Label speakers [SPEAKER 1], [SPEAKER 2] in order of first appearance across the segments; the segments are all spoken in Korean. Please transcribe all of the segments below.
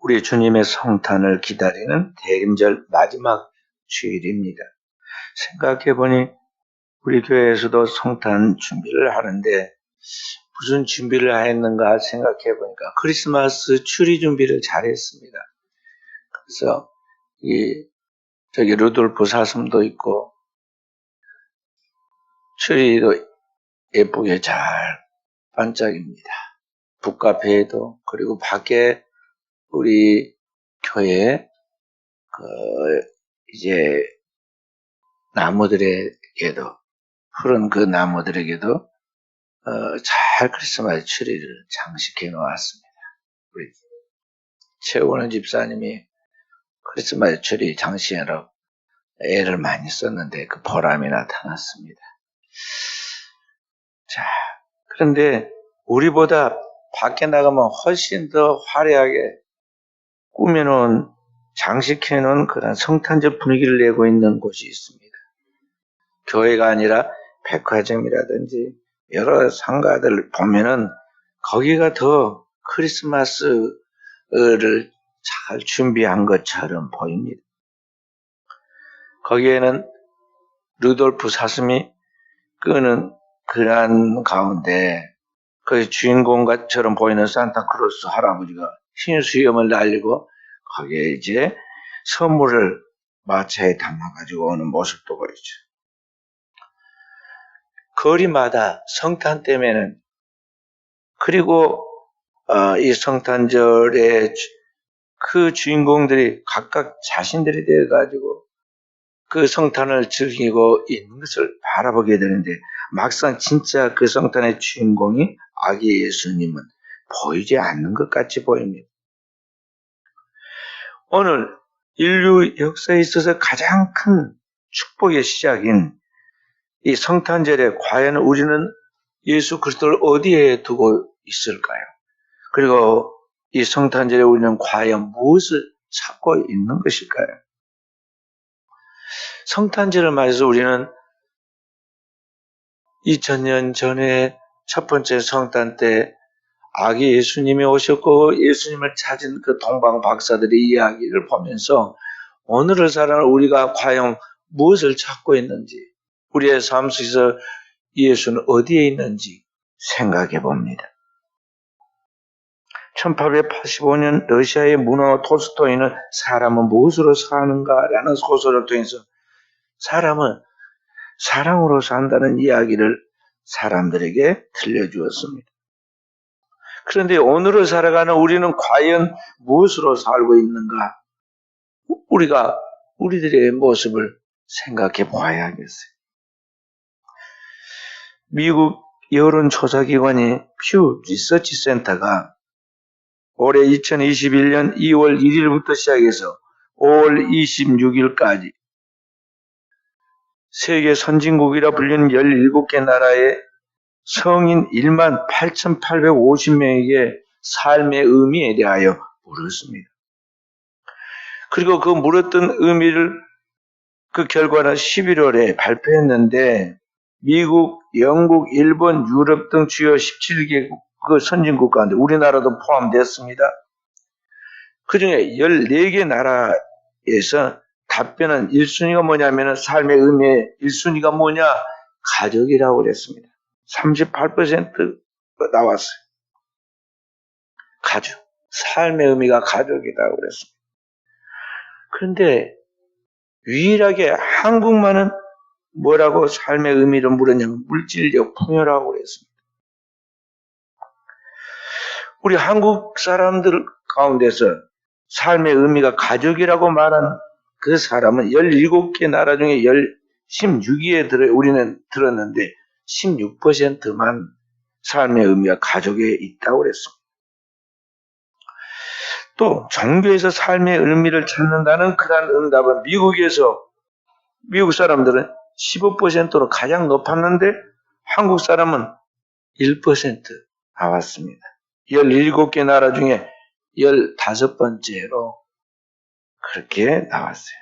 [SPEAKER 1] 우리 주님의 성탄을 기다리는 대림절 마지막 주일입니다. 생각해보니 우리 교회에서도 성탄 준비를 하는데 무슨 준비를 했는가 생각해보니까 크리스마스 추리 준비를 잘했습니다. 그래서 저기 루돌프 사슴도 있고 추리도 예쁘게 잘 반짝입니다. 북카페에도 그리고 밖에 우리 교회 이제 나무들에게도 푸른 그 나무들에게도 잘 크리스마스 트리를 장식해 놓았습니다. 우리 최원은 집사님이 크리스마스 트리 장식하라고 애를 많이 썼는데 그 보람이 나타났습니다. 자, 그런데 우리보다 밖에 나가면 훨씬 더 화려하게 꾸며놓은 장식해 놓은 그런 성탄절 분위기를 내고 있는 곳이 있습니다. 교회가 아니라 백화점이라든지 여러 상가들 보면은 거기가 더 크리스마스를 잘 준비한 것처럼 보입니다. 거기에는 루돌프 사슴이 끄는 그런 가운데 그 주인공처럼 보이는 산타크로스 할아버지가 흰 수염을 날리고 거기에 이제 선물을 마차에 담아가지고 오는 모습도 보이죠. 거리마다 성탄 때면은 그리고 이 성탄절에 그 주인공들이 각각 자신들이 되어가지고 그 성탄을 즐기고 있는 것을 바라보게 되는데 막상 진짜 그 성탄의 주인공이 아기 예수님은 보이지 않는 것 같이 보입니다. 오늘 인류 역사에 있어서 가장 큰 축복의 시작인 이 성탄절에 과연 우리는 예수 그리스도를 어디에 두고 있을까요? 그리고 이 성탄절에 우리는 과연 무엇을 찾고 있는 것일까요? 성탄절을 맞아서 우리는 2000년 전에 첫 번째 성탄 때 아기 예수님이 오셨고 예수님을 찾은 그 동방 박사들의 이야기를 보면서 오늘을 살아가는 우리가 과연 무엇을 찾고 있는지, 우리의 삶 속에서 예수는 어디에 있는지 생각해 봅니다. 1885년 러시아의 문어 톨스토이는 사람은 무엇으로 사는가라는 소설을 통해서 사람은 사랑으로 산다는 이야기를 사람들에게 들려주었습니다. 그런데 오늘을 살아가는 우리는 과연 무엇으로 살고 있는가? 우리가 우리들의 모습을 생각해 봐야겠어요. 미국 여론조사기관인 퓨 리서치 센터가 올해 2021년 2월 1일부터 시작해서 5월 26일까지 세계 선진국이라 불리는 17개 나라의 성인 1만 8,850명에게 삶의 의미에 대하여 물었습니다. 그리고 그 물었던 의미를 그 결과는 11월에 발표했는데 미국, 영국, 일본, 유럽 등 주요 17개국 그 선진국 가운데 우리나라도 포함됐습니다. 그중에 14개 나라에서 답변은 1순위가 뭐냐면 삶의 의미의 1순위가 뭐냐? 가족이라고 그랬습니다. 38%가 나왔어요. 가족. 삶의 의미가 가족이라고 그랬습니다. 그런데 유일하게 한국만은 뭐라고 삶의 의미를 물었냐면 물질적 풍요라고 그랬습니다. 우리 한국 사람들 가운데서 삶의 의미가 가족이라고 말한 그 사람은 17개 나라 중에 16위에 우리는 들었는데 16%만 삶의 의미가 가족에 있다고 그랬습니다. 또 종교에서 삶의 의미를 찾는다는 그런 응답은 미국 사람들은 15%로 가장 높았는데 한국 사람은 1% 나왔습니다. 17개 나라 중에 15번째로 그렇게 나왔어요.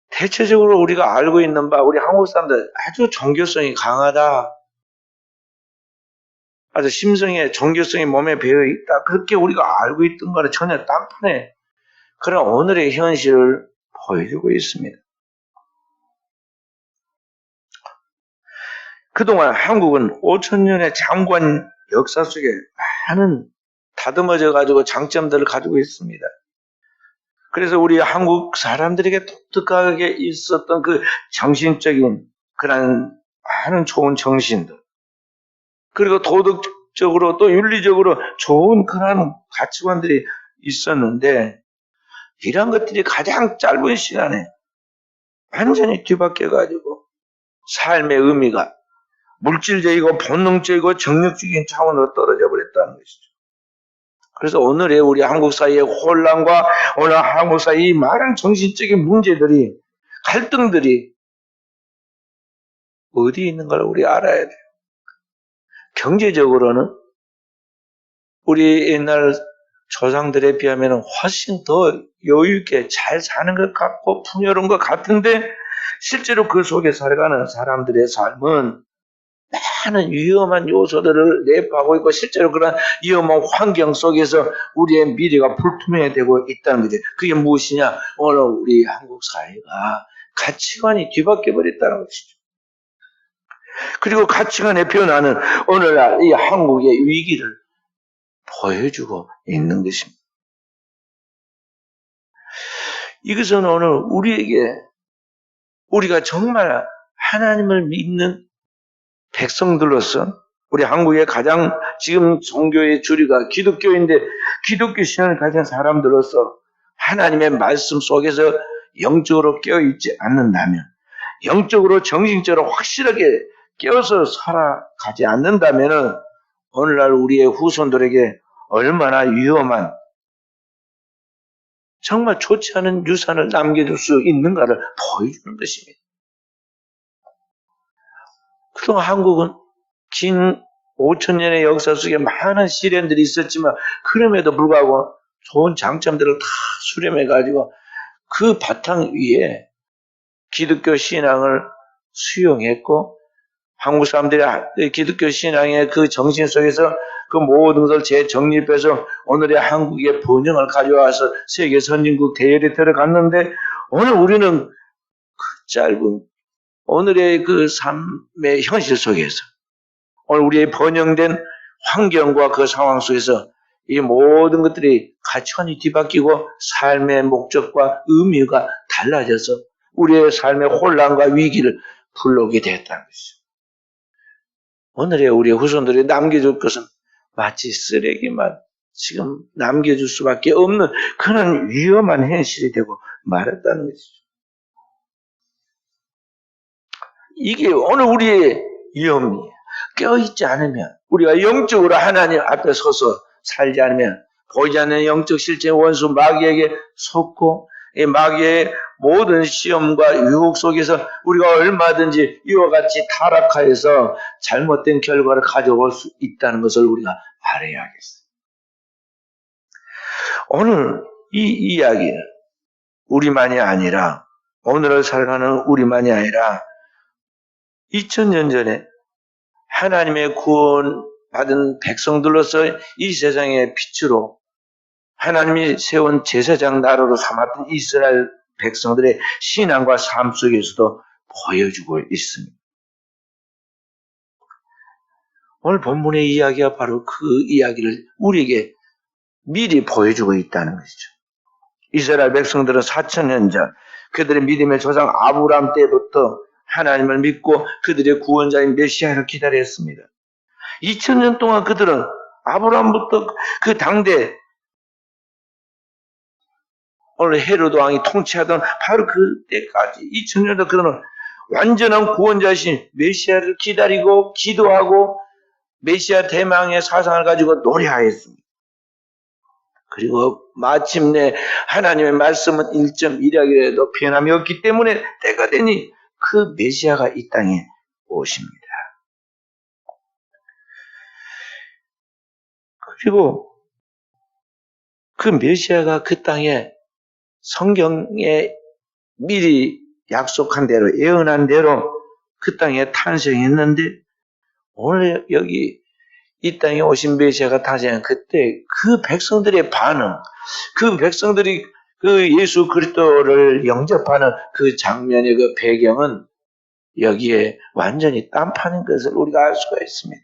[SPEAKER 1] 대체적으로 우리가 알고 있는 바 우리 한국 사람들 아주 종교성이 강하다. 아주 심성의 종교성이 몸에 배어 있다. 그렇게 우리가 알고 있던 거는 전혀 딴판에 그런 오늘의 현실을 보여주고 있습니다. 그동안 한국은 5천년의 장관 역사 속에 많은 다듬어져 가지고 장점들을 가지고 있습니다. 그래서 우리 한국 사람들에게 독특하게 있었던 그 정신적인 그런 많은 좋은 정신들, 그리고 도덕적으로 또 윤리적으로 좋은 그런 가치관들이 있었는데, 이런 것들이 가장 짧은 시간에 완전히 뒤바뀌어가지고 삶의 의미가 물질적이고 본능적이고 정력적인 차원으로 떨어져 버렸다는 것이죠. 그래서 오늘의 우리 한국 사회의 혼란과 오늘 한국 사회의 많은 정신적인 문제들이, 갈등들이 어디 있는 걸 우리 알아야 돼요. 경제적으로는 우리 옛날 조상들에 비하면 훨씬 더 여유있게 잘 사는 것 같고 풍요로운 것 같은데, 실제로 그 속에 살아가는 사람들의 삶은 많은 위험한 요소들을 내포하고 있고, 실제로 그런 위험한 환경 속에서 우리의 미래가 불투명해지고 있다는 거죠. 그게 무엇이냐? 오늘 우리 한국 사회가 가치관이 뒤바뀌어 버렸다는 것이죠. 그리고 가치관의 변화는 오늘날 이 한국의 위기를 보여주고 있는 것입니다. 이것은 오늘 우리에게, 우리가 정말 하나님을 믿는 백성들로서, 우리 한국의 가장 지금 종교의 주류가 기독교인데, 기독교 신앙을 가진 사람들로서 하나님의 말씀 속에서 영적으로 깨어있지 않는다면, 영적으로 정신적으로 확실하게 깨어서 살아가지 않는다면, 오늘날 우리의 후손들에게 얼마나 위험한, 정말 좋지 않은 유산을 남겨줄 수 있는가를 보여주는 것입니다. 그동안 한국은 긴 5천년의 역사 속에 많은 시련들이 있었지만, 그럼에도 불구하고 좋은 장점들을 다 수렴해가지고 그 바탕 위에 기독교 신앙을 수용했고, 한국 사람들이 기독교 신앙의 그 정신 속에서 그 모든 것을 재정립해서 오늘의 한국의 번영을 가져와서 세계 선진국 대열에 들어갔는데, 오늘 우리는 그 짧은 오늘의 그 삶의 현실 속에서, 오늘 우리의 번영된 환경과 그 상황 속에서 이 모든 것들이 가치관이 뒤바뀌고 삶의 목적과 의미가 달라져서 우리의 삶의 혼란과 위기를 불러오게 되었다는 것이죠. 오늘의 우리 후손들이 남겨줄 것은 마치 쓰레기만 지금 남겨줄 수밖에 없는 그런 위험한 현실이 되고 말았다는 것이죠. 이게 오늘 우리의 위험이에요. 깨어있지 않으면, 우리가 영적으로 하나님 앞에 서서 살지 않으면, 보이지 않는 영적 실제 원수 마귀에게 속고, 이 마귀의 모든 시험과 유혹 속에서 우리가 얼마든지 이와 같이 타락하여서 잘못된 결과를 가져올 수 있다는 것을 우리가 알아야겠어요. 오늘 이 이야기는 우리만이 아니라, 오늘을 살아가는 우리만이 아니라 2000년 전에 하나님의 구원받은 백성들로서 이 세상의 빛으로 하나님이 세운 제사장 나라로 삼았던 이스라엘 백성들의 신앙과 삶 속에서도 보여주고 있습니다. 오늘 본문의 이야기가 바로 그 이야기를 우리에게 미리 보여주고 있다는 것이죠. 이스라엘 백성들은 4000년 전 그들의 믿음의 조상 아브라함 때부터 하나님을 믿고 그들의 구원자인 메시아를 기다렸습니다. 2000년 동안 그들은 아브라함부터 그 당대 오늘 헤로드 왕이 통치하던 바로 그때까지 2000년 전 그들은 완전한 구원자이신 메시아를 기다리고 기도하고 메시아 대망의 사상을 가지고 노래하였습니다. 그리고 마침내 하나님의 말씀은 1.1약이라도 변함이 없기 때문에 때가 되니 그 메시아가 이 땅에 오십니다. 그리고 그 메시아가 그 땅에 성경에 미리 약속한 대로, 예언한 대로 그 땅에 탄생했는데, 오늘 여기 이 땅에 오신 메시아가 탄생한 그때 그 백성들의 반응, 그 백성들이 그 예수 그리스도를 영접하는 그 장면의 그 배경은 여기에 완전히 딴판인 것을 우리가 알 수가 있습니다.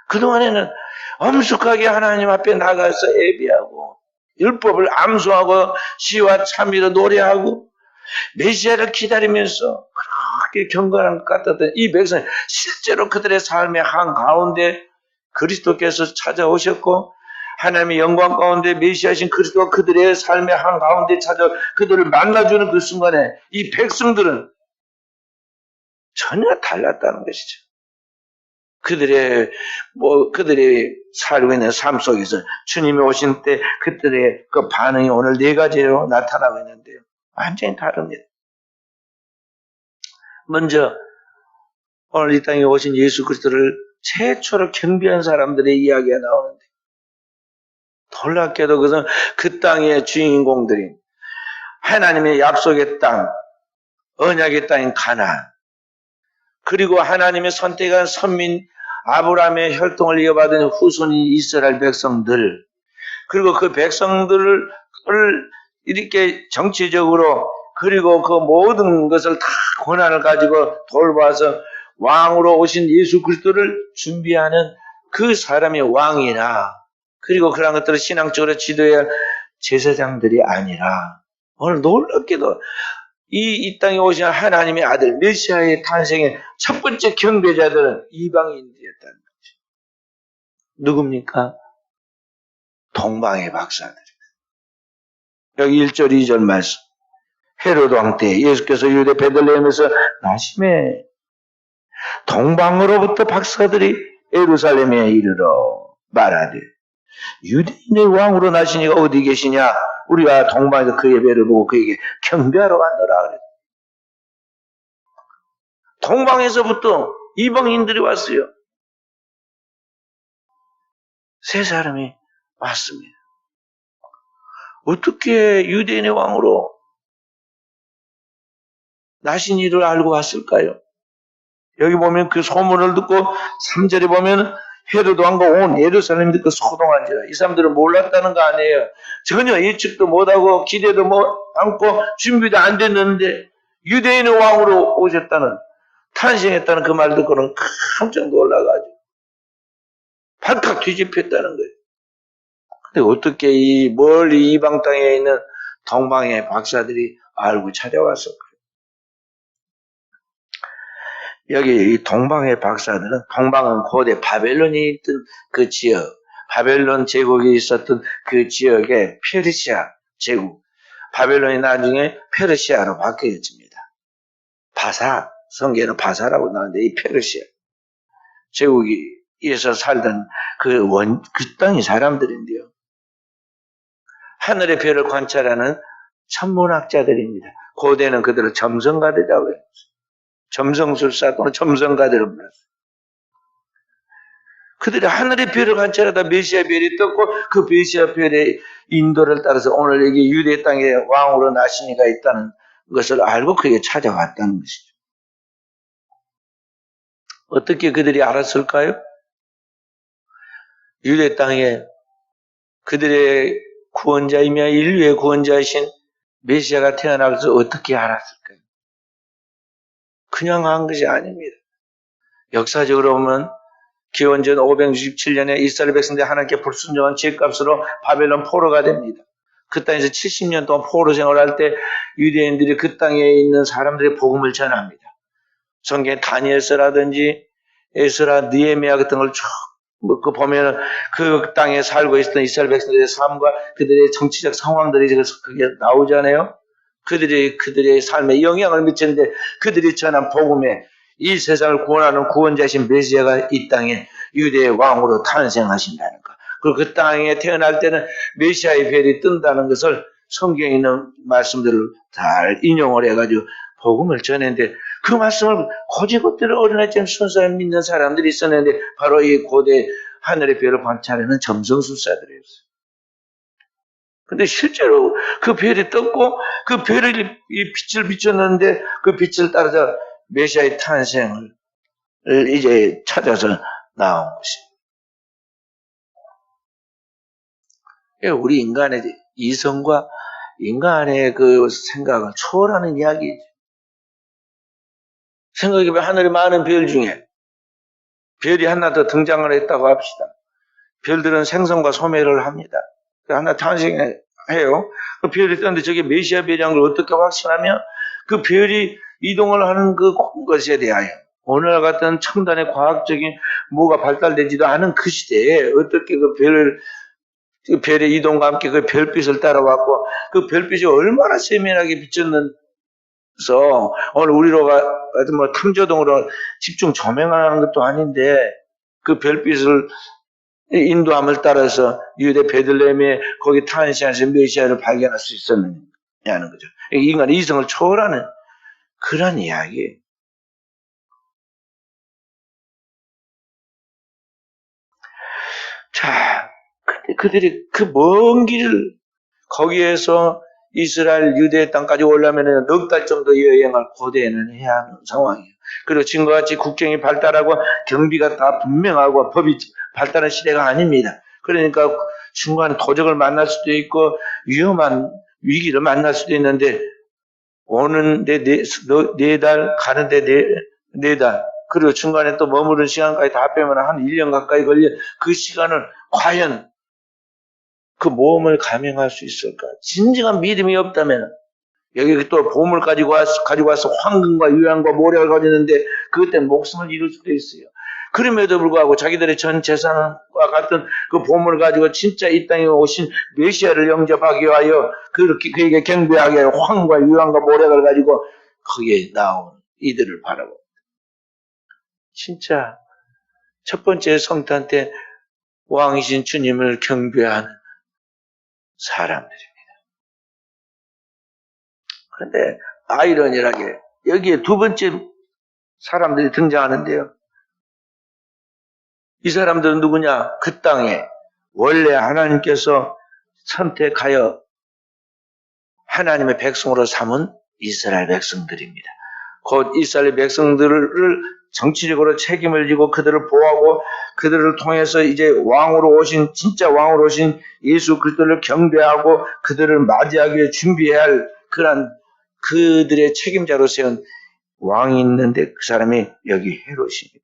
[SPEAKER 1] 그동안에는 엄숙하게 하나님 앞에 나가서 예배하고 율법을 암송하고 시와 참미로 노래하고 메시아를 기다리면서 그렇게 경건한 것 같았던 이 백성이 실제로 그들의 삶의 한가운데 그리스도께서 찾아오셨고 하나님의 영광 가운데 메시아신 그리스도가 그들의 삶의 한가운데 찾아 그들을 만나주는 그 순간에 이 백성들은 전혀 달랐다는 것이죠. 그들이 살고 있는 삶 속에서 주님이 오신 때 그들의 그 반응이 오늘 네 가지로 나타나고 있는데요. 완전히 다릅니다. 먼저 오늘 이 땅에 오신 예수 그리스도를 최초로 경배한 사람들의 이야기가 나오는데 놀랍게도 그것은 그 땅의 주인공들인 하나님의 약속의 땅, 언약의 땅인 가나안, 그리고 하나님의 선택한 선민 아브라함의 혈통을 이어받은 후손인 이스라엘 백성들, 그리고 그 백성들을 이렇게 정치적으로 그리고 그 모든 것을 다 권한을 가지고 돌봐서 왕으로 오신 예수 그리스도를 준비하는 그 사람의 왕이나 그리고 그런 것들을 신앙적으로 지도해야 할 제사장들이 아니라 오늘 놀랍게도 이 땅에 오신 하나님의 아들 메시아의 탄생의 첫 번째 경배자들은 이방인들이었다는 거죠. 누굽니까? 동방의 박사들. 여기 1절 2절 말씀. 헤로드 왕 때 예수께서 유대 베들레헴에서 나심에 동방으로부터 박사들이 예루살렘에 이르러 말하되 유대인의 왕으로 나신 이가 어디 계시냐? 우리가 동방에서 그 예배를 보고 그에게 경배하러 왔노라 그랬다. 동방에서부터 이방인들이 왔어요. 세 사람이 왔습니다. 어떻게 유대인의 왕으로 나신 이를 알고 왔을까요? 여기 보면 그 소문을 듣고 3절에 보면 헤로드 왕과 온 예루살렘이 듣고 소동한지라. 이 사람들은 몰랐다는 거 아니에요. 전혀 예측도 못하고 기대도 않고 준비도 안 됐는데 유대인의 왕으로 오셨다는 탄생했다는 그 말 듣고는 깜짝 놀라가지고 발칵 뒤집혔다는 거예요. 근데 어떻게 이 멀리 이방 땅에 있는 동방의 박사들이 알고 찾아왔을까요? 여기 이 동방의 박사들은, 동방은 고대 바벨론이 있던 그 지역, 바벨론 제국이 있었던 그 지역의 페르시아 제국, 바벨론이 나중에 페르시아로 바뀌어집니다. 바사, 성경에는 바사라고 나오는데 이 페르시아 제국에서 살던 그 땅의 사람들인데요. 하늘의 별을 관찰하는 천문학자들입니다. 고대는 그들을 점성가들이라고 해요. 점성술사 또는 점성가들을 불렀어요. 그들이 하늘의 별을 관찰하다 메시아 별이 떴고 그 메시아 별의 인도를 따라서 오늘 여기 유대 땅에 왕으로 나신 이가 있다는 것을 알고 그에게 찾아왔다는 것이죠. 어떻게 그들이 알았을까요? 유대 땅에 그들의 구원자이며 인류의 구원자이신 메시아가 태어날 것을 어떻게 알았을까요? 그냥 한 것이 아닙니다. 역사적으로 보면 기원전 567년에 이스라엘 백성들이 하나님께 불순종한 죄값으로 바벨론 포로가 됩니다. 그 땅에서 70년 동안 포로 생활할 때 유대인들이 그 땅에 있는 사람들의 복음을 전합니다. 성경에 다니엘서라든지 에스라, 느헤미야 같은 걸 쭉 보면 그 땅에 살고 있었던 이스라엘 백성들의 삶과 그들의 정치적 상황들이 그게 나오잖아요. 그들의 삶에 영향을 미치는데 그들이 전한 복음에 이 세상을 구원하는 구원자신 메시아가 이 땅에 유대의 왕으로 탄생하신다는 것. 그리고 그 땅에 태어날 때는 메시아의 별이 뜬다는 것을 성경에 있는 말씀들을 잘 인용을 해가지고 복음을 전했는데 그 말씀을 고지고대로 어린아이처럼 순수하게 믿는 사람들이 있었는데 바로 이 고대 하늘의 별을 관찰하는 점성술사들이었어요. 근데 실제로 그 별이 떴고 그 별이 이 빛을 비췄는데 그 빛을 따라서 메시아의 탄생을 이제 찾아서 나온 것입니다. 우리 인간의 이성과 인간의 그 생각을 초월하는 이야기죠. 생각해보면 하늘에 많은 별 중에 별이 하나 더 등장을 했다고 합시다. 별들은 생성과 소멸을 합니다. 하나 탄생해요. 그 별이 뜨는데 저게 메시아 별이라는 걸 어떻게 확신하면 그 별이 이동을 하는 그 것에 대하여 오늘날 같은 첨단의 과학적인 뭐가 발달되지도 않은 그 시대에 어떻게 그 별의 이동과 함께 그 별빛을 따라왔고 그 별빛이 얼마나 세밀하게 비쳤는서 오늘 우리로가 뭐 탐조동으로 집중 조명하는 것도 아닌데 그 별빛을 인도함을 따라서 유대 베들레헴에 거기 탄생해서 메시아를 발견할 수 있었느냐는 거죠. 인간의 이성을 초월하는 그런 이야기예요. 자, 그들이 그 먼 길을 거기에서 이스라엘 유대 땅까지 오려면 넉 달 정도 여행을 고대에는 해야 하는 상황이에요. 그리고 지금과 같이 국경이 발달하고 경비가 다 분명하고 법이 발달한 시대가 아닙니다. 그러니까 중간에 도적을 만날 수도 있고 위험한 위기를 만날 수도 있는데 오는데 네 달, 가는데 네 달, 그리고 중간에 또 머무른 시간까지 다 빼면 한 1년 가까이 걸려 그 시간을 과연 그 모험을 감행할 수 있을까? 진정한 믿음이 없다면 여기 또 보물 가지고 와서 황금과 유황과 모략을 가지는데 그것 때문에 목숨을 잃을 수도 있어요. 그럼에도 불구하고 자기들의 전 재산과 같은 그 보물을 가지고 진짜 이 땅에 오신 메시아를 영접하기 위하여 그에게 경배하게 하여 황과 유황과 모략을 가지고 거기에 나온 이들을 바라보. 진짜 첫 번째 성탄 때 왕이신 주님을 경배하는 사람들입니다. 그런데 아이러니하게 여기에 두 번째 사람들이 등장하는데요. 이 사람들은 누구냐? 그 땅에 원래 하나님께서 선택하여 하나님의 백성으로 삼은 이스라엘 백성들입니다. 곧 이스라엘 백성들을 정치적으로 책임을 지고 그들을 보호하고 그들을 통해서 이제 왕으로 오신 진짜 왕으로 오신 예수 그리스도를 경배하고 그들을 맞이하기 위해 준비해야 할 그런 그들의 책임자로 세운 왕이 있는데 그 사람이 여기 헤롯입니다.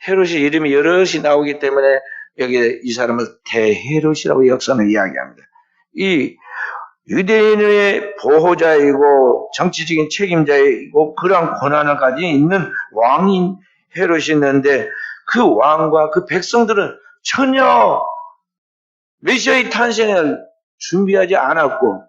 [SPEAKER 1] 헤롯이 이름이 여럿이 나오기 때문에 여기 이 사람을 대헤롯이라고 역사는 이야기합니다. 이 유대인의 보호자이고 정치적인 책임자이고 그러한 권한을 가진 있는 왕인 헤롯이 있는데 그 왕과 그 백성들은 전혀 메시아의 탄생을 준비하지 않았고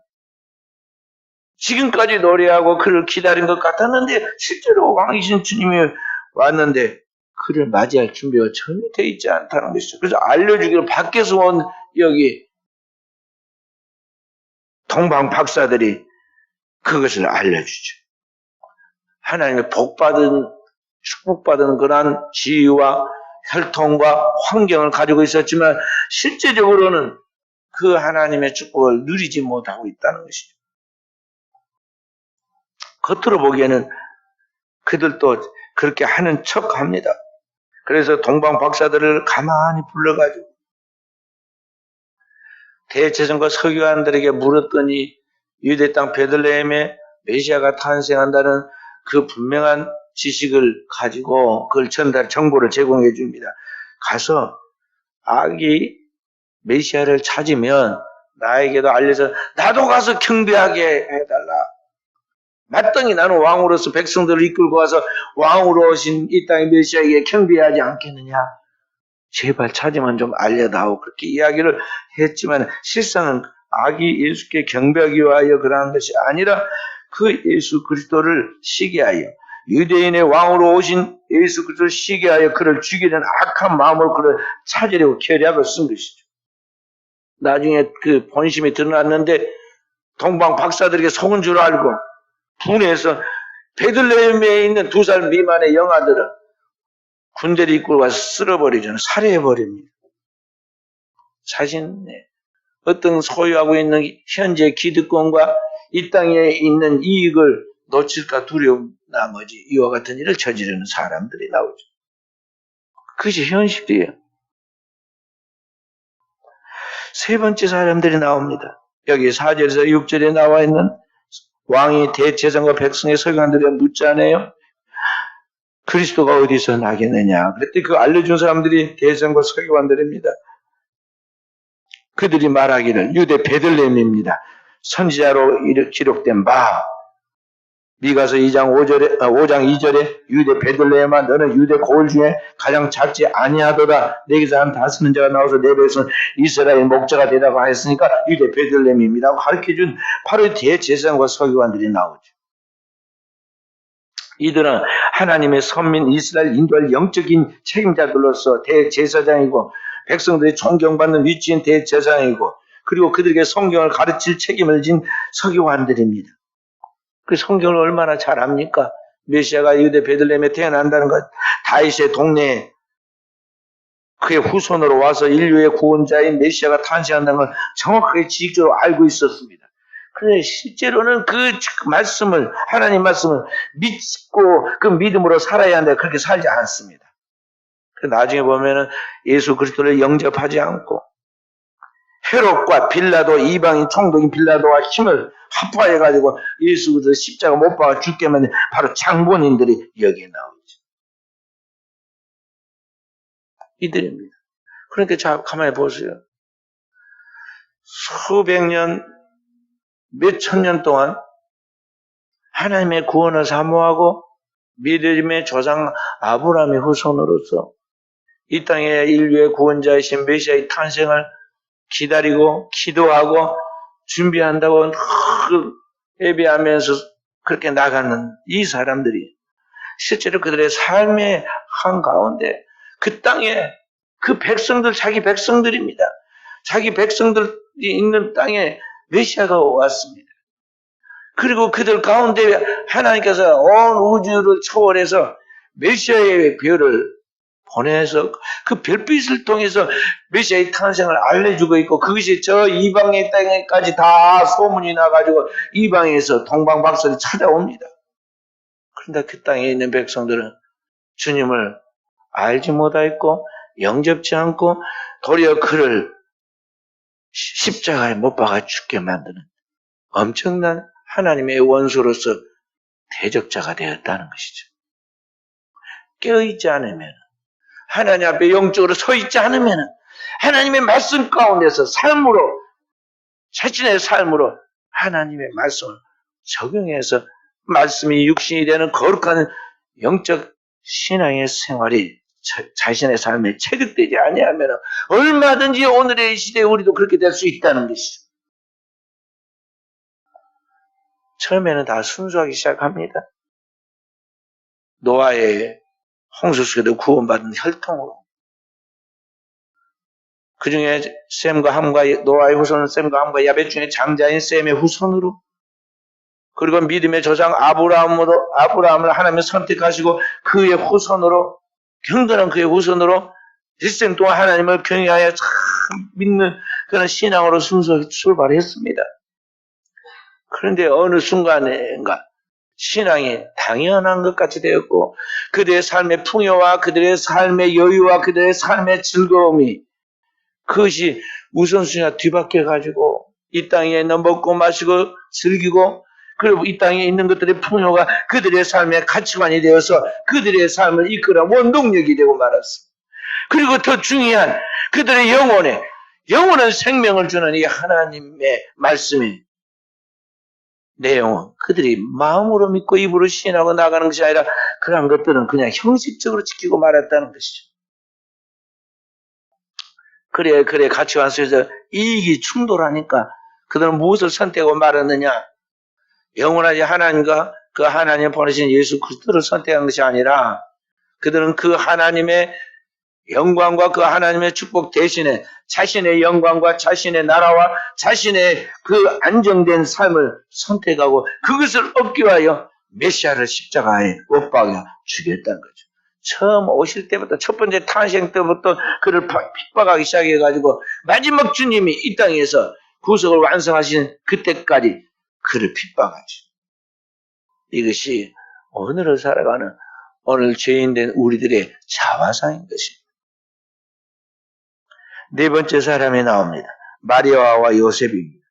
[SPEAKER 1] 지금까지 노래하고 그를 기다린 것 같았는데 실제로 왕이신 주님이 왔는데 그를 맞이할 준비가 전혀 되어 있지 않다는 것이죠. 그래서 알려주기로 밖에서 온 여기 동방 박사들이 그것을 알려주죠. 하나님의 복받은 축복받은 그러한 지위와 혈통과 환경을 가지고 있었지만 실제적으로는 그 하나님의 축복을 누리지 못하고 있다는 것이죠. 겉으로 보기에는 그들도 그렇게 하는 척합니다. 그래서 동방 박사들을 가만히 불러가지고 대제사장과 서기관들에게 물었더니 유대 땅 베들레헴에 메시아가 탄생한다는 그 분명한 지식을 가지고 그걸 정보를 제공해 줍니다. 가서 아기 메시아를 찾으면 나에게도 알려서 나도 가서 경배하게 해달라. 마땅히 나는 왕으로서 백성들을 이끌고 와서 왕으로 오신 이 땅의 메시아에게 경배하지 않겠느냐. 제발 찾으면 좀 알려다오. 그렇게 이야기를 했지만 실상은 아기 예수께 경배하기 위하여 그러한 것이 아니라 그 예수 그리스도를 시기하여 유대인의 왕으로 오신 예수 그리스도를 시기하여 그를 죽이는 악한 마음으로 그를 찾으려고 계략을 쓴 것이죠. 나중에 그 본심이 드러났는데 동방 박사들에게 속은 줄 알고 분해서 베들레헴에 있는 2살 미만의 영아들은 군대를 이끌고 와서 쓸어버리죠. 살해해버립니다. 자신의 어떤 소유하고 있는 현재 기득권과 이 땅에 있는 이익을 놓칠까 두려움 나머지 이와 같은 일을 저지르는 사람들이 나오죠. 그것이 현실이에요. 세 번째 사람들이 나옵니다. 여기 4절에서 6절에 나와 있는 왕이 대제사장과 백성의 서기관들에게 묻잖아요. 그리스도가 어디서 나겠느냐. 그랬더니 그 알려준 사람들이 대제사장과 서기관들입니다. 그들이 말하기를 유대 베들레헴입니다. 선지자로 기록된 바 미가서 5장 2절에 유대 베들레헴아 너는 유대 고을 중에 가장 작지 아니하도다. 내게서 한 다스는 자가 나와서 내 백성 이스라엘 목자가 되라고 하였으니까 유대 베들레헴입니다. 가르쳐준 바로 대제사장과 서기관들이 나오죠. 이들은 하나님의 선민 이스라엘 인도할 영적인 책임자들로서 대제사장이고 백성들이 존경받는 위치인 대제사장이고 그리고 그들에게 성경을 가르칠 책임을 진 서기관들입니다. 그 성경을 얼마나 잘 압니까? 메시아가 유대 베들레헴에 태어난다는 것, 다윗의 동네에 그의 후손으로 와서 인류의 구원자인 메시아가 탄생한다는 걸 정확하게 지식적으로 알고 있었습니다. 그런데 실제로는 그 말씀을, 하나님 말씀을 믿고 그 믿음으로 살아야 한다. 그렇게 살지 않습니다. 나중에 보면은 예수 그리스도를 영접하지 않고 헤롯과 빌라도, 이방인 총독인 빌라도와 힘을 합파해가지고 예수 그리스도 십자가 못 박아 죽게 만든 바로 장본인들이 여기에 나오죠. 이들입니다. 그러니까 자, 가만히 보세요. 수백 년, 몇천 년 동안 하나님의 구원을 사모하고 믿음의 조상 아브라함의 후손으로서 이 땅에 인류의 구원자이신 메시아의 탄생을 기다리고 기도하고 준비한다고 예배하면서 그렇게 나가는 이 사람들이 실제로 그들의 삶의 한가운데 그 땅에 그 백성들 자기 백성들입니다. 자기 백성들이 있는 땅에 메시아가 왔습니다. 그리고 그들 가운데 하나님께서 온 우주를 초월해서 메시아의 별을 보내서 그 별빛을 통해서 메시아의 탄생을 알려주고 있고 그것이 저 이방의 땅에까지 다 소문이 나가지고 이방에서 동방박사들이 찾아옵니다. 그런데 그 땅에 있는 백성들은 주님을 알지 못하였고 영접지 않고 도리어 그를 십자가에 못 박아 죽게 만드는 엄청난 하나님의 원수로서 대적자가 되었다는 것이죠. 깨어있지 않으면 하나님 앞에 영적으로 서 있지 않으면 하나님의 말씀 가운데서 삶으로 자신의 삶으로 하나님의 말씀을 적용해서 말씀이 육신이 되는 거룩한 영적 신앙의 생활이 자신의 삶에 체득되지 아니하면 얼마든지 오늘의 시대에 우리도 그렇게 될 수 있다는 것이죠. 처음에는 다 순수하기 시작합니다. 노아의 홍수 속에도 구원받은 혈통으로. 그 중에 셈과 함과 노아의 후손은 셈과 함과 야벳 중에 장자인 셈의 후손으로. 그리고 믿음의 조상 아브라함을 하나님이 선택하시고 그의 후손으로 경건한 그의 후손으로 일생 동안 하나님을 경외하여 참 믿는 그런 신앙으로 순수하게 출발했습니다. 그런데 어느 순간인가 신앙이 당연한 것 같이 되었고 그들의 삶의 풍요와 그들의 삶의 여유와 그들의 삶의 즐거움이 그것이 우선순위가 뒤바뀌어가지고 이 땅에 있는 먹고 마시고 즐기고 그리고 이 땅에 있는 것들의 풍요가 그들의 삶의 가치관이 되어서 그들의 삶을 이끌어 원동력이 되고 말았습니다. 그리고 더 중요한 그들의 영혼은 생명을 주는 이 하나님의 말씀이 내용은 그들이 마음으로 믿고 입으로 시인하고 나가는 것이 아니라 그런 것들은 그냥 형식적으로 지키고 말았다는 것이죠. 그래 가치관 속에서 이익이 충돌하니까 그들은 무엇을 선택하고 말았느냐? 영원하지 하나님과 그 하나님 보내신 예수 그리스도를 선택한 것이 아니라 그들은 그 하나님의 영광과 그 하나님의 축복 대신에 자신의 영광과 자신의 나라와 자신의 그 안정된 삶을 선택하고 그것을 얻기 위하여 메시아를 십자가에 못 박아 죽였다는 거죠. 처음 오실 때부터 첫 번째 탄생 때부터 그를 핍박하기 시작해가지고 마지막 주님이 이 땅에서 구속을 완성하신 그때까지 그를 핍박하죠. 이것이 오늘을 살아가는 오늘 죄인된 우리들의 자화상인 것입니다. 네 번째 사람이 나옵니다. 마리아와 요셉입니다.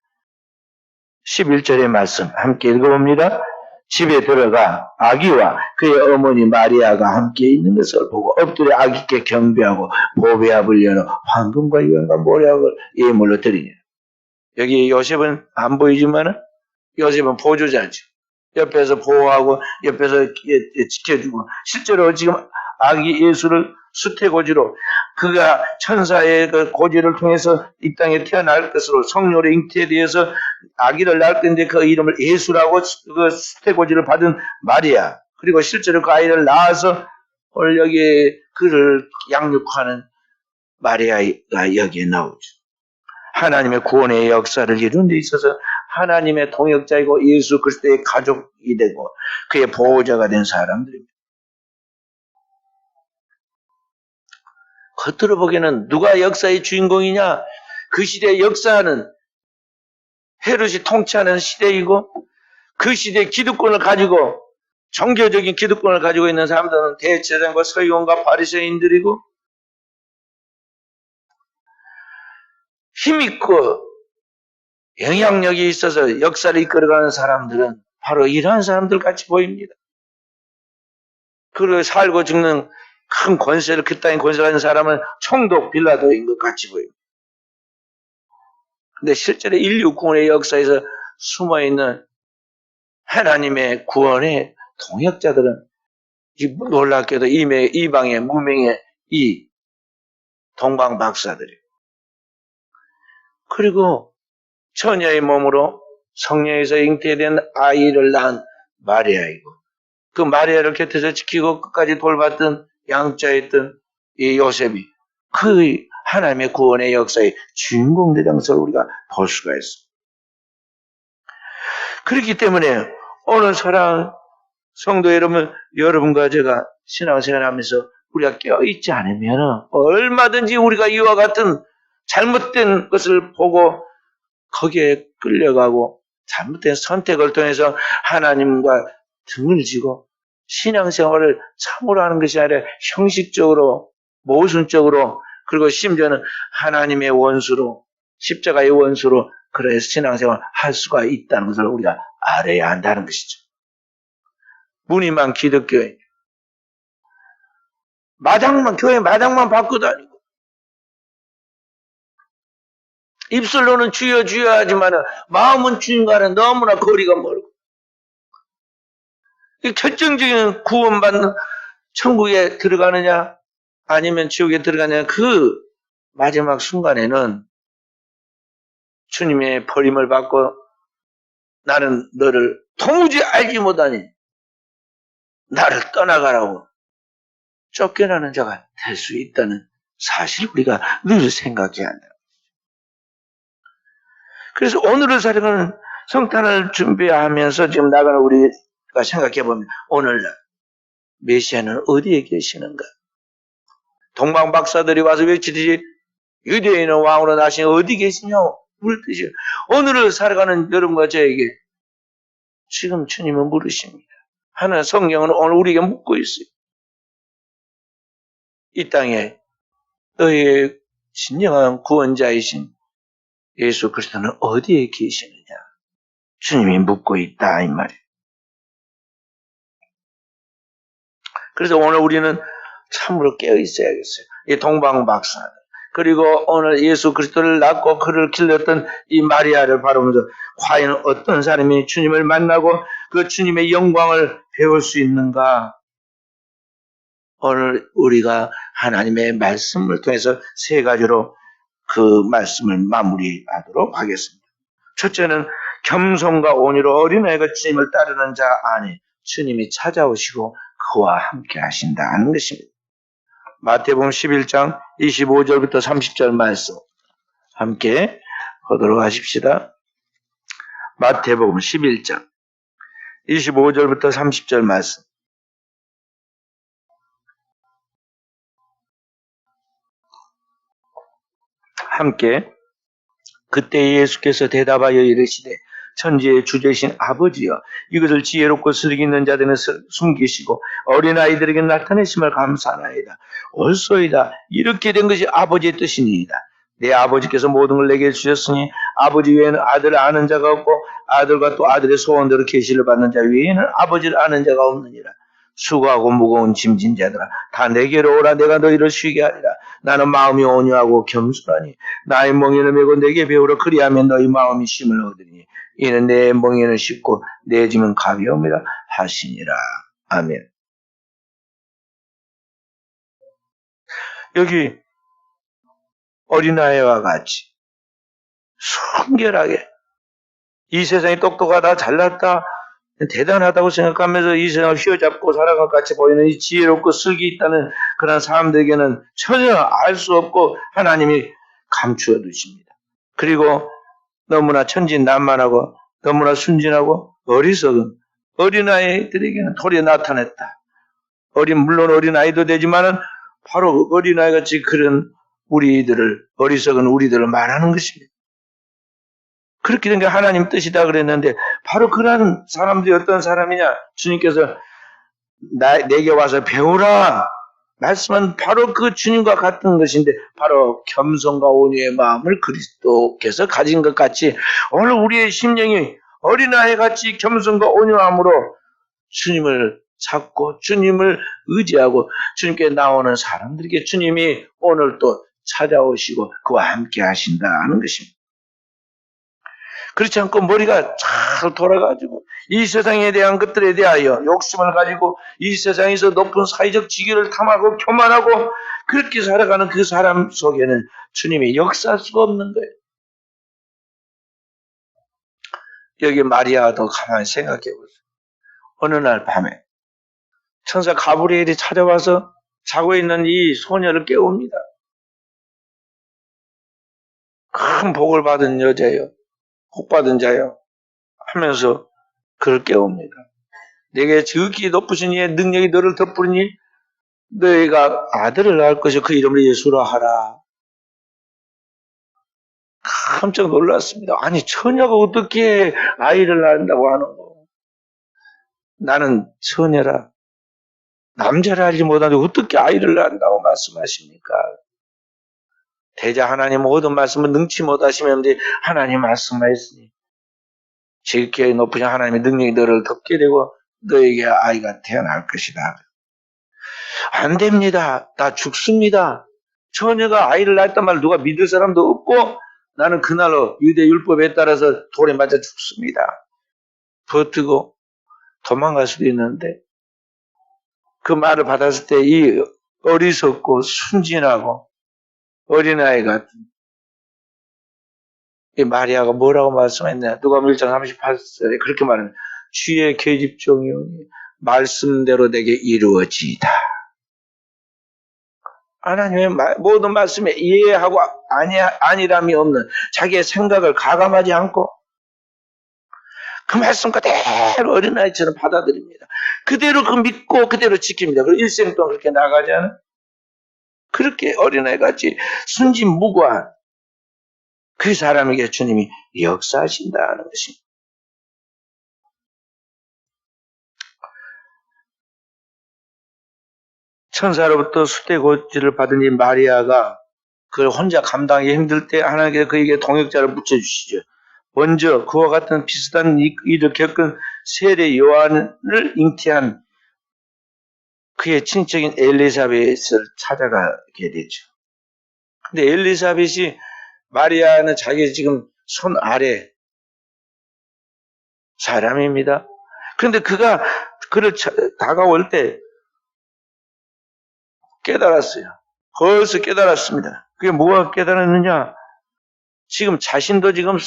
[SPEAKER 1] 11절의 말씀 함께 읽어봅니다. 집에 들어가 아기와 그의 어머니 마리아가 함께 있는 것을 보고 엎드려 아기께 경배하고 보배압을 여는 황금과 유황과 모략을 예물로 드리니라. 여기 요셉은 안 보이지만 요셉은 보조자죠. 옆에서 보호하고 옆에서 지켜주고 실제로 지금 아기 예수를 수태고지로 그가 천사의 그 고지를 통해서 이 땅에 태어날 것으로 성령으로 잉태되어서 아기를 낳을 건데 그 이름을 예수라고 그 수태고지를 받은 마리아 그리고 실제로 그 아이를 낳아서 오늘 여기에 그를 양육하는 마리아가 여기에 나오죠. 하나님의 구원의 역사를 이룬 데 있어서 하나님의 동역자이고 예수 그리스도의 가족이 되고 그의 보호자가 된 사람들입니다. 겉으로 보기에는 누가 역사의 주인공이냐? 그 시대의 역사는 헤롯이 통치하는 시대이고 그 시대의 기득권을 가지고 종교적인 기득권을 가지고 있는 사람들은 대제사장과 서기관과 바리새인들이고 힘있고 영향력이 있어서 역사를 이끌어가는 사람들은 바로 이러한 사람들 같이 보입니다. 그리고 살고 죽는 큰 권세를 그 땅에 권세를 가진 사람은 총독 빌라도인 것 같이 보입니다. 근데 실제로 인류 구원의 역사에서 숨어있는 하나님의 구원의 동역자들은 놀랍게도 이방의 무명의 이 동방 박사들이에요. 그리고 처녀의 몸으로 성령에서 잉태된 아이를 낳은 마리아이고 그 마리아를 곁에서 지키고 끝까지 돌봤던 양자였던 이 요셉이 그 하나님의 구원의 역사의 주인공들이라는 것을 우리가 볼 수가 있습니다. 그렇기 때문에 오늘 사랑하는 성도 여러분과 제가 신앙생활하면서 우리가 깨어있지 않으면 얼마든지 우리가 이와 같은 잘못된 것을 보고 거기에 끌려가고 잘못된 선택을 통해서 하나님과 등을 지고 신앙생활을 참으로 하는 것이 아니라 형식적으로 모순적으로 그리고 심지어는 하나님의 원수로 십자가의 원수로 그래서 신앙생활을 할 수가 있다는 것을 우리가 알아야 한다는 것이죠. 무늬만 기독교회 교회 마당만 받고 다니고 입술로는 주여 주여 하지만 마음은 주님과는 너무나 거리가 멀고 이 결정적인 구원받는 천국에 들어가느냐 아니면 지옥에 들어가느냐 그 마지막 순간에는 주님의 버림을 받고 나는 너를 도무지 알지 못하니 나를 떠나가라고 쫓겨나는 자가 될 수 있다는 사실을 우리가 늘 생각해야 한다. 그래서 오늘을 살아가는 성탄을 준비하면서 지금 나가는 우리가 생각해보면 오늘날 메시아는 어디에 계시는가? 동방 박사들이 와서 외치듯이 유대인의 왕으로 나신 어디 계시냐고 물듯이 오늘을 살아가는 여러분과 저에게 지금 주님은 물으십니다. 하나님 성경은 오늘 우리에게 묻고 있어요. 이 땅에 너희의 진정한 구원자이신 예수 그리스도는 어디에 계시느냐? 주님이 묻고 있다 이 말이에요. 그래서 오늘 우리는 참으로 깨어 있어야겠어요. 이 동방 박사들 그리고 오늘 예수 그리스도를 낳고 그를 길렀던 이 마리아를 바라보면서 과연 어떤 사람이 주님을 만나고 그 주님의 영광을 배울 수 있는가? 오늘 우리가 하나님의 말씀을 통해서 세 가지로 그 말씀을 마무리하도록 하겠습니다. 첫째는 겸손과 온유로 어린아이가 주님을 따르는 자 안에 주님이 찾아오시고 그와 함께 하신다는 것입니다. 마태복음 11장 25절부터 30절 말씀 함께 보도록 하십시다. 마태복음 11장 25절부터 30절 말씀 함께 그때 예수께서 대답하여 이르시되 천지의 주제신 아버지여 이것을 지혜롭고 슬기 있는 자들은 숨기시고 어린아이들에게 나타내심을 감사하나이다. 옳소이다. 이렇게 된 것이 아버지의 뜻이니이다. 내 아버지께서 모든 걸 내게 주셨으니 아버지 외에는 아들을 아는 자가 없고 아들과 또 아들의 소원대로 계시를 받는 자 외에는 아버지를 아는 자가 없느니라. 수고하고 무거운 짐진 자들아 다 내게로 오라. 내가 너희를 쉬게 하리라. 나는 마음이 온유하고 겸손하니 나의 멍에를 메고 내게 배우라. 그리하면 너희 마음이 쉼을 얻으니 이는 내 멍에는 쉽고 내 짐은 가벼움이라 하시니라. 아멘. 여기 어린아이와 같이 순결하게 이 세상이 똑똑하다 잘났다 대단하다고 생각하면서 이 세상을 휘어잡고 살아갈 같이 보이는 이 지혜롭고 슬기 있다는 그런 사람들에게는 전혀 알 수 없고 하나님이 감추어 두십니다. 그리고 너무나 천진난만하고 너무나 순진하고 어리석은 어린아이들에게는 도리에 나타냈다. 물론 어린아이도 되지만은 바로 어린아이같이 그런 어리석은 우리들을 말하는 것입니다. 그렇게 된 게 하나님 뜻이다 그랬는데 바로 그런 사람들이 어떤 사람이냐? 주님께서 내게 와서 배우라 말씀은 바로 그 주님과 같은 것인데 바로 겸손과 온유의 마음을 그리스도께서 가진 것 같이 오늘 우리의 심령이 어린아이같이 겸손과 온유함으로 주님을 찾고 주님을 의지하고 주님께 나오는 사람들에게 주님이 오늘 또 찾아오시고 그와 함께 하신다는 것입니다. 그렇지 않고 머리가 잘 돌아가지고 이 세상에 대한 것들에 대하여 욕심을 가지고 이 세상에서 높은 사회적 지위를 탐하고 교만하고 그렇게 살아가는 그 사람 속에는 주님이 역사할 수가 없는 거예요. 여기 마리아도 가만히 생각해 보세요. 어느 날 밤에 천사 가브리엘이 찾아와서 자고 있는 이 소녀를 깨웁니다. 큰 복을 받은 여자예요. 복 받은 자요. 하면서 그를 깨웁니다. 내게 지극히 높으신 이의 능력이 너를 덮으니 너희가 아들을 낳을 것이요 그 이름을 예수라 하라. 깜짝 놀랐습니다. 아니 처녀가 어떻게 아이를 낳는다고 하는 거. 나는 처녀라. 남자를 알지 못하는데 어떻게 아이를 낳는다고 말씀하십니까? 대자 하나님 모든 말씀을 능치 못하시면 하나님 말씀하셨으니 지극히 높으신 하나님의 능력이 너를 덮게 되고 너에게 아이가 태어날 것이다. 안 됩니다. 나 죽습니다. 처녀가 아이를 낳았단 말 누가 믿을 사람도 없고 나는 그날로 유대 율법에 따라서 돌에 맞아 죽습니다. 버티고 도망갈 수도 있는데 그 말을 받았을 때 이 어리석고 순진하고 어린아이 같은 이 마리아가 뭐라고 말씀했냐? 누가복음 1장 38절에 그렇게 말합니다. 주의 계집종이오니 말씀대로 내게 이루어지이다. 하나님의 모든 말씀에 이해하고 아니람이 없는 자기의 생각을 가감하지 않고 그 말씀 그대로 어린아이처럼 받아들입니다. 그대로 그 믿고 그대로 지킵니다. 그리고 일생 동안 그렇게 나가지 않아요? 그렇게 어린아이같이 순진무구한 그 사람에게 주님이 역사하신다는 것입니다. 천사로부터 수태고지를 받은 이 마리아가 그걸 혼자 감당하기 힘들 때 하나님께서 그에게 동역자를 붙여주시죠. 먼저 그와 같은 비슷한 일을 겪은 세례 요한을 잉태한 그의 친척인 엘리사벳을 찾아가게 되죠. 근데 엘리사벳이 마리아는 자기 지금 손 아래 사람입니다. 그런데 그가 그를 다가올 때 깨달았어요. 벌써 깨달았습니다. 그게 뭐가 깨달았느냐? 지금 자신도 지금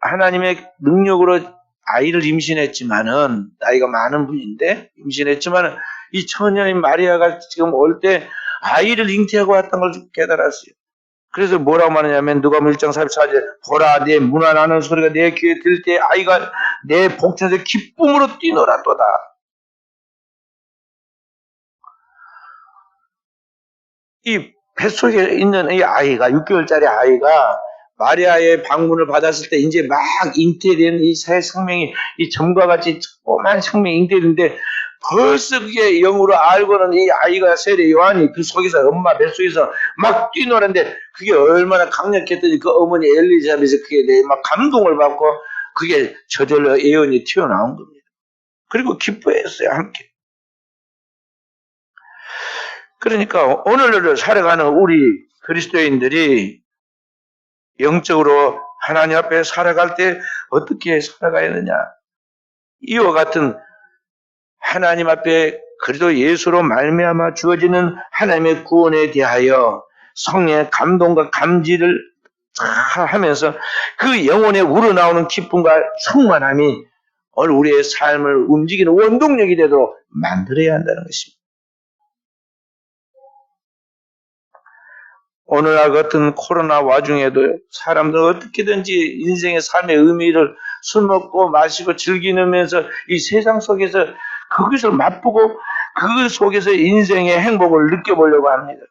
[SPEAKER 1] 하나님의 능력으로 아이를 임신했지만은 나이가 많은 분인데 임신했지만은 이 처녀인 마리아가 지금 올 때 아이를 잉태하고 왔던 걸 깨달았어요. 그래서 뭐라고 말하냐면 누가복음 1장 44절 보라 내 문안하는 소리가 내 귀에 들 때 아이가 내 복전에서 기쁨으로 뛰노라도다. 이 뱃속에 있는 이 아이가 6개월짜리 아이가 마리아의 방문을 받았을 때 이제 막 잉태된 이 새 생명이 이 점과 같이 조그만 생명이 잉태되는데 벌써 그게 영으로 알고는 이 아이가 세례 요한이 그 속에서 엄마 뱃속에서 막 뛰노는데 그게 얼마나 강력했더니 그 어머니 엘리자벳이 그게 대해 막 감동을 받고 그게 저절로 예언이 튀어나온 겁니다. 그리고 기뻐했어요, 함께. 그러니까 오늘을 살아가는 우리 그리스도인들이 영적으로 하나님 앞에 살아갈 때 어떻게 살아가야 하느냐. 이와 같은 하나님 앞에 그리도 예수로 말미암아 주어지는 하나님의 구원에 대하여 성령의 감동과 감지를 하면서 그 영혼에 우러나오는 기쁨과 충만함이 오늘 우리의 삶을 움직이는 원동력이 되도록 만들어야 한다는 것입니다. 오늘날 같은 코로나 와중에도 사람들은 어떻게든지 인생의 삶의 의미를 술 먹고 마시고 즐기면서 이 세상 속에서 그것을 맛보고 그 속에서 인생의 행복을 느껴보려고 합니다.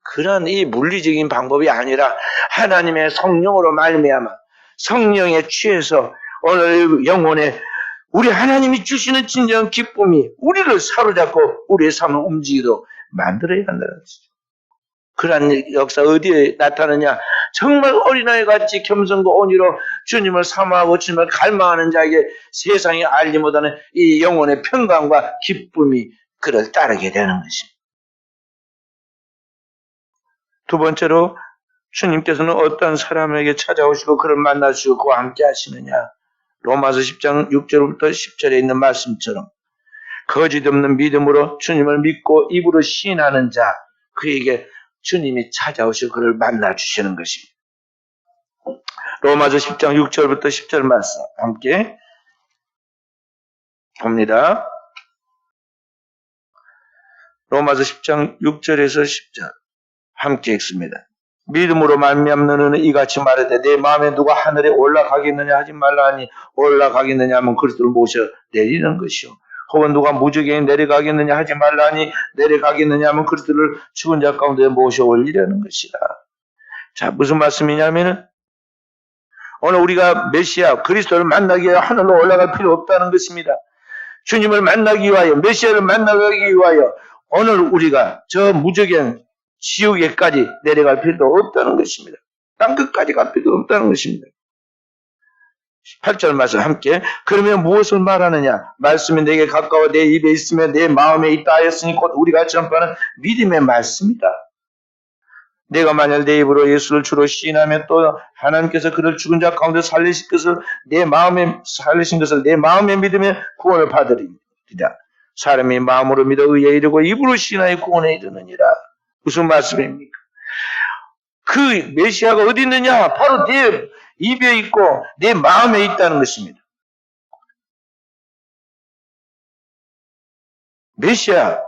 [SPEAKER 1] 그런 이 물리적인 방법이 아니라 하나님의 성령으로 말미암아 성령에 취해서 오늘 영혼에 우리 하나님이 주시는 진정한 기쁨이 우리를 사로잡고 우리의 삶을 움직이도록 만들어야 한다는 것이죠. 그러한 역사 어디에 나타나냐? 정말 어린아이같이 겸손과 온유로 주님을 사모하고 주님을 갈망하는 자에게 세상이 알지 못하는 이 영혼의 평강과 기쁨이 그를 따르게 되는 것입니다. 두 번째로 주님께서는 어떤 사람에게 찾아오시고 그를 만나시고 그와 함께 하시느냐? 로마서 10장 6절부터 10절에 있는 말씀처럼 거짓 없는 믿음으로 주님을 믿고 입으로 시인하는 자 그에게 주님이 찾아오시고 그를 만나주시는 것입니다. 로마서 10장 6절부터 10절 말씀 함께 봅니다. 로마서 10장 6절에서 10절 함께 읽습니다. 믿음으로 말미암는 너는 이같이 말하되 내 마음에 누가 하늘에 올라가겠느냐 하지 말라 하니 올라가겠느냐 하면 그리스도를 모셔 내리는 것이요. 혹은 누가 무적에 내려가겠느냐 하지 말라 하니 내려가겠느냐 하면 그리스도를 죽은 자 가운데 모셔 올리려는 것이다. 자, 무슨 말씀이냐면은 오늘 우리가 메시아 그리스도를 만나기 위해 하늘로 올라갈 필요 없다는 것입니다. 주님을 만나기 위하여 메시아를 만나기 위하여 오늘 우리가 저 무적의 지옥에까지 내려갈 필요도 없다는 것입니다. 땅끝까지 갈 필요도 없다는 것입니다. 8절 말씀 함께 그러면 무엇을 말하느냐 말씀이 내게 가까워 내 입에 있으며 내 마음에 있다 하였으니 곧 우리가 전파하는 믿음의 말씀이다. 내가 만약 내 입으로 예수를 주로 시인하면 또 하나님께서 그를 죽은 자 가운데 살리신 것을 내 마음에 믿으며 구원을 받으리라. 사람이 마음으로 믿어 의에 이르고 입으로 시인하여 구원에 이르느니라. 무슨 말씀입니까? 그 메시아가 어디 있느냐? 바로 내 입에 있고 내 마음에 있다는 것입니다. 메시아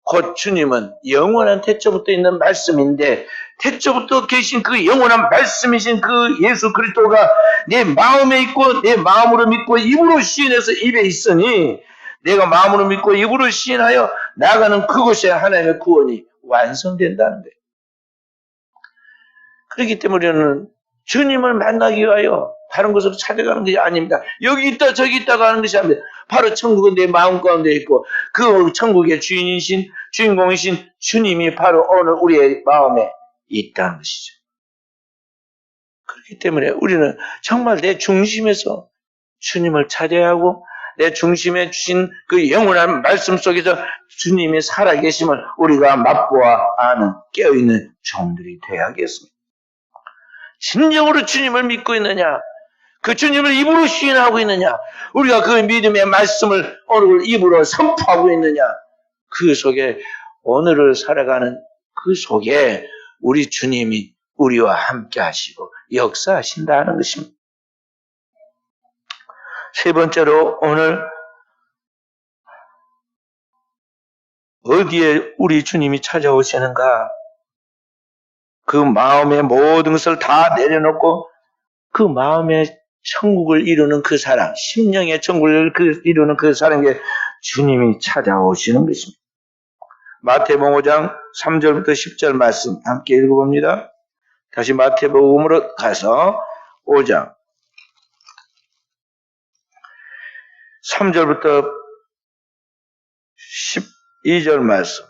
[SPEAKER 1] 곧 주님은 영원한 태초부터 있는 말씀인데 태초부터 계신 그 영원한 말씀이신 그 예수 그리스도가 내 마음에 있고 내 마음으로 믿고 입으로 시인해서 입에 있으니 내가 마음으로 믿고 입으로 시인하여 나아가는 그곳에 하나님의 구원이 완성된다는 거예요. 그렇기 때문에 우리는 주님을 만나기 위하여 다른 곳으로 찾아가는 것이 아닙니다. 여기 있다 저기 있다가 하는 것이 아닙니다. 바로 천국은 내 마음 가운데 있고 그 천국의 주인공이신 주님이 바로 오늘 우리의 마음에 있다는 것이죠. 그렇기 때문에 우리는 정말 내 중심에서 주님을 찾아야 하고 내 중심에 주신 그 영원한 말씀 속에서 주님이 살아계심을 우리가 맛보아 아는 깨어있는 종들이 되어야겠습니다. 진정으로 주님을 믿고 있느냐? 그 주님을 입으로 시인하고 있느냐? 우리가 그 믿음의 말씀을 오늘 입으로 선포하고 있느냐? 그 속에 오늘을 살아가는 그 속에 우리 주님이 우리와 함께 하시고 역사하신다는 것입니다. 세 번째로 오늘 어디에 우리 주님이 찾아오시는가? 그 마음의 모든 것을 다 내려놓고 그 마음의 천국을 이루는 그 사람, 심령의 천국을 이루는 그 사람에게 주님이 찾아오시는 것입니다. 마태복음 5장 3절부터 10절 말씀 함께 읽어봅니다. 다시 마태복음으로 가서 5장 3절부터 12절 말씀.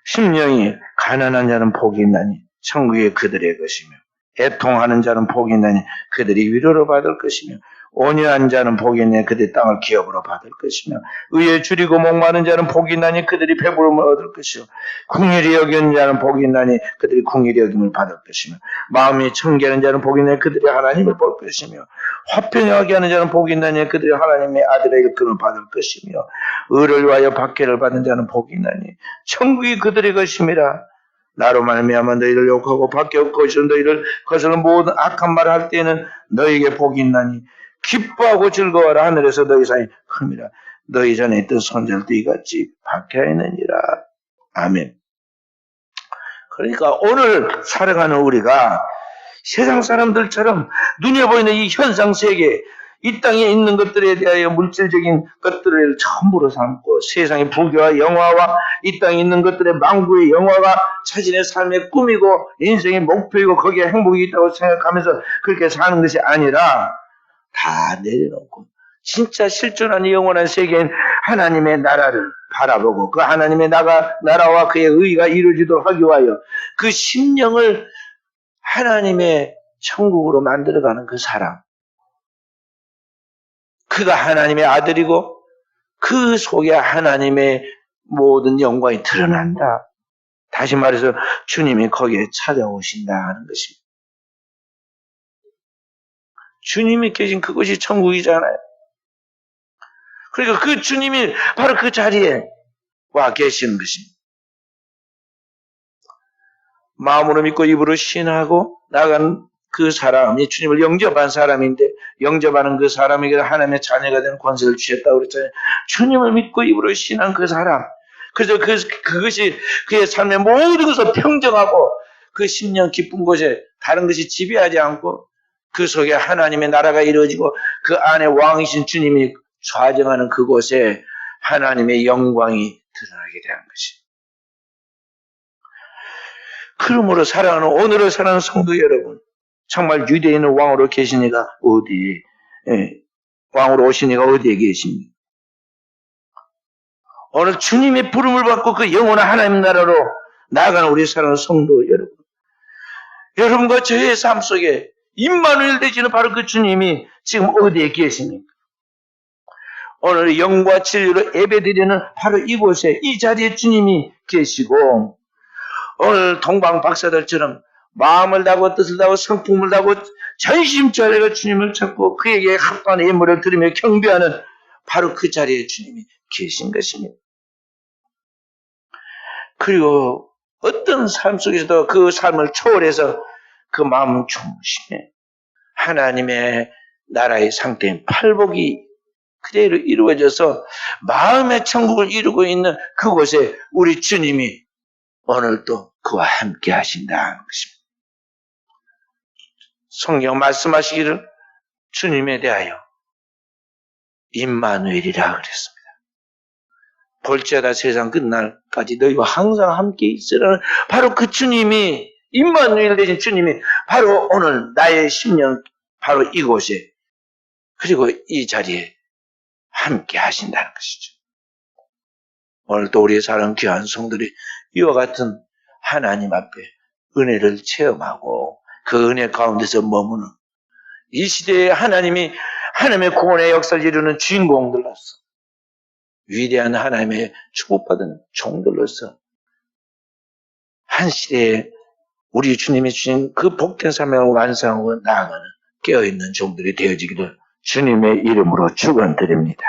[SPEAKER 1] 심령이 가난한 자는 복이 있나니 천국이 그들의 것이며 애통하는 자는 복이 있나니 그들이 위로를 받을 것이며 온유한 자는 복이 있나니 그들이 땅을 기업으로 받을 것이며 의에 줄이고 목마른 자는 복이 있나니 그들이 배부름을 얻을 것이요 긍휼히 여기는 자는 복이 있나니 그들이 긍휼히 여김을 받을 것이며 마음이 청결한 자는 복이 있나니 그들이 하나님을 볼 것이며 화평하게 하는 자는 복이 있나니 그들이 하나님의 아들의 일꾼을 받을 것이며 의를 위하여 박해를 받는 자는 복이 있나니 천국이 그들의 것임이라. 나로 말미암아 너희를 욕하고 박해하고 거스른 너희를 거스르는 모든 악한 말을 할 때에는 너희에게 복이 있나니 기뻐하고 즐거워하라. 하늘에서 너희 사이 큼이라. 너희 전에 있던 선자들도 이같이 박해하였느니라. 아멘. 그러니까 오늘 살아가는 우리가 세상 사람들처럼 눈에 보이는 이 현상 세계, 이 땅에 있는 것들에 대하여 물질적인 것들을 전부로 삼고 세상의 부귀와 영화와 이 땅에 있는 것들의 망구의 영화가 자신의 삶의 꿈이고 인생의 목표이고 거기에 행복이 있다고 생각하면서 그렇게 사는 것이 아니라 다 내려놓고 진짜 실존한 영원한 세계인 하나님의 나라를 바라보고 그 하나님의 나라와 그의 의가 이루어지도록 하기 위하여 그 심령을 하나님의 천국으로 만들어가는 그 사람, 그가 하나님의 아들이고 그 속에 하나님의 모든 영광이 드러난다. 다시 말해서 주님이 거기에 찾아오신다 하는 것입니다. 주님이 계신 그곳이 천국이잖아요. 그러니까 그 주님이 바로 그 자리에 와 계시는 것입니다. 마음으로 믿고 입으로 신하고 나간 그 사람이 주님을 영접한 사람인데 영접하는 그 사람에게 하나님의 자녀가 되는 권세를 주셨다고 그랬잖아요. 주님을 믿고 입으로 신한 그 사람. 그래서 그것이 그의 삶의 모든 것을 평정하고 그 심령 깊은 곳에 다른 것이 지배하지 않고 그 속에 하나님의 나라가 이루어지고 그 안에 왕이신 주님이 좌정하는 그곳에 하나님의 영광이 드러나게 되는 것이. 그러므로 사랑하는 오늘을 사랑하는 성도 여러분, 정말 유대에 있는 왕으로 계신 이가 어디에, 왕으로 오신 이가 어디에 계십니까? 오늘 주님의 부름을 받고 그 영원한 하나님 나라로 나아가는 우리 사랑하는 성도 여러분, 여러분과 저의 삶 속에 임마누엘 되시는 바로 그 주님이 지금 어디에 계십니까? 오늘 영과 진리로 예배드리는 바로 이곳에 이 자리에 주님이 계시고 오늘 동방 박사들처럼 마음을 다하고 뜻을 다하고 성품을 다하고 전심전력으로 주님을 찾고 그에게 합당한 예물을 드리며 경배하는 바로 그 자리에 주님이 계신 것입니다. 그리고 어떤 삶 속에서도 그 삶을 초월해서 그 마음 중심에 하나님의 나라의 상태인 팔복이 그대로 이루어져서 마음의 천국을 이루고 있는 그곳에 우리 주님이 오늘도 그와 함께 하신다는 것입니다. 성경 말씀하시기를 주님에 대하여 임마누엘이라 그랬습니다. 볼지어다 세상 끝날까지 너희와 항상 함께 있으라는 바로 그 주님이 임마누엘 되신 주님이 바로 오늘 나의 심령 바로 이곳에 그리고 이 자리에 함께 하신다는 것이죠. 오늘 또 우리의 사랑 귀한 성들이 이와 같은 하나님 앞에 은혜를 체험하고 그 은혜 가운데서 머무는 이 시대에 하나님의 구원의 역사를 이루는 주인공들로서 위대한 하나님의 축복받은 종들로서 한 시대에 우리 주님이 주신 그 복된 삶을 완성하고 나아가는 깨어있는 종들이 되어지기를 주님의 이름으로 축원드립니다.